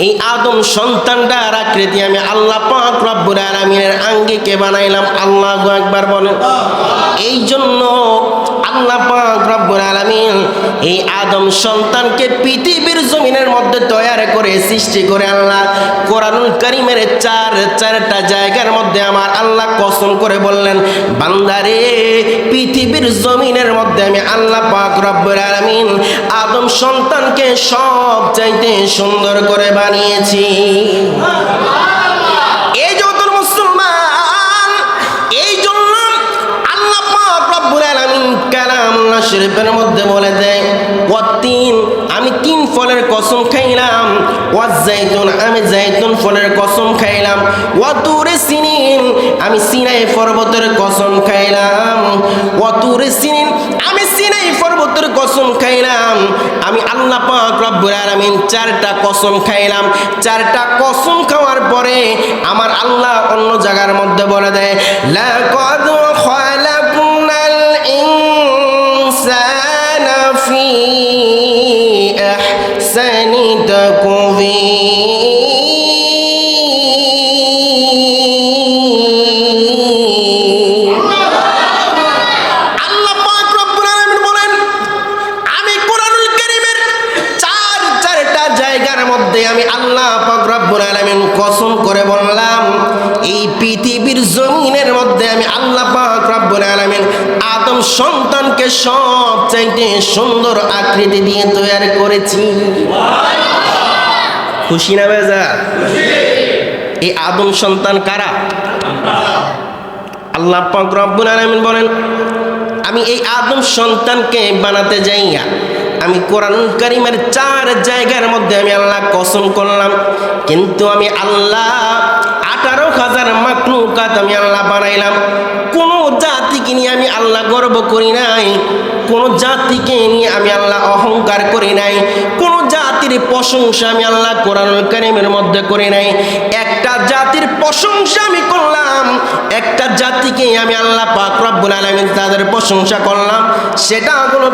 এই আদম সন্তানটার আকৃতি আমি আল্লাহ পাক রব্বুল আলামিনের আঙ্গিকে বানাইলাম। আল্লাহু আকবার বলেন। এই জন্য আল্লাহ পাক রব্বুল আলামিন এই আদম সন্তানকে পৃথিবীর জমিনের মধ্যে তৈরি করে সৃষ্টি করে আল্লাহ কোরআনুল কারীমের চারটা জায়গার মধ্যে আমার আল্লাহ কসম করে বললেন, বান্দারে পৃথিবীর জমিনের মধ্যে আমি আল্লাহ পাক রব্বুল আলামিন আদম সন্তানকে সব চাইতে সুন্দর করে বানিয়েছি। এই যত মুসলমান, এই জন্য আল্লাহ পাক রব্বুল আলামিন কালামুল্লাহ শরীফের মধ্যে বলে দেয়, ওয়াতিন আমি তিন ফলের কসম খাইলাম, ওয়াজাইতুন আমি জাইতুন ফলের কসম খাইলাম, ওয়াতুরে সিনিন আমি সিনাই পর্বতের কসম খাইলাম, ওয়াতুরে সিনিন আমি সিনাই পর্বতের কসম খাইলাম। আমি আল্লাহ পাক রব্বুল আলামিন চারটা কসম খাইলাম। চারটা কসম খাওয়ার পরে আমার আল্লাহ অন্য জায়গার মধ্যে বলে দেয়, লাকাদ খালাকনাল ইনসানা ফি আহসানি তাকওয়িম। আল্লাহ পাক রব্বুল আলামিন বলেন, আমি কোরআনুল কারীমের চারটা জায়গার মধ্যে আমি আল্লাহ পাক রব্বুল আলামিন কসম করে বললাম, এই পৃথিবীর জমিনের মধ্যে আমি আল্লাহ পাক রব্বুল আলামিন আদম সন্তানকে সব চাইতে সুন্দর আকৃতি দিয়ে তৈরি করেছি। খুশি না বেজার? এই আদম সন্তান কারা? আল্লাহ পাক রব্বুল আলামিন বলেন, আমি এই আদম সন্তানকে বানাতে যাইয়া আমি কোরআনুল কারীমের চার জায়গার মধ্যে আমি আল্লাহ কসম করলাম, কিন্তু আমি আল্লাহ 18,000 মাখলুকাত আমি আল্লাহ বানাইলাম। কোন জাতিকে নিয়ে আমি আল্লাহ গর্ব করি নাই, কোন জাতিকে নিয়ে আমি আল্লাহ অহংকার করি নাই, কোন জাতির প্রশংসা আমি আল্লাহ কোরআনুল কারীমের মধ্যে করি নাই। একটা জাতির প্রশংসা আমি করলাম, একটা জাতিকে আমি আল্লাহ পাক রব্বুল আলামিন তাদের প্রশংসা করলাম, সেটা হলো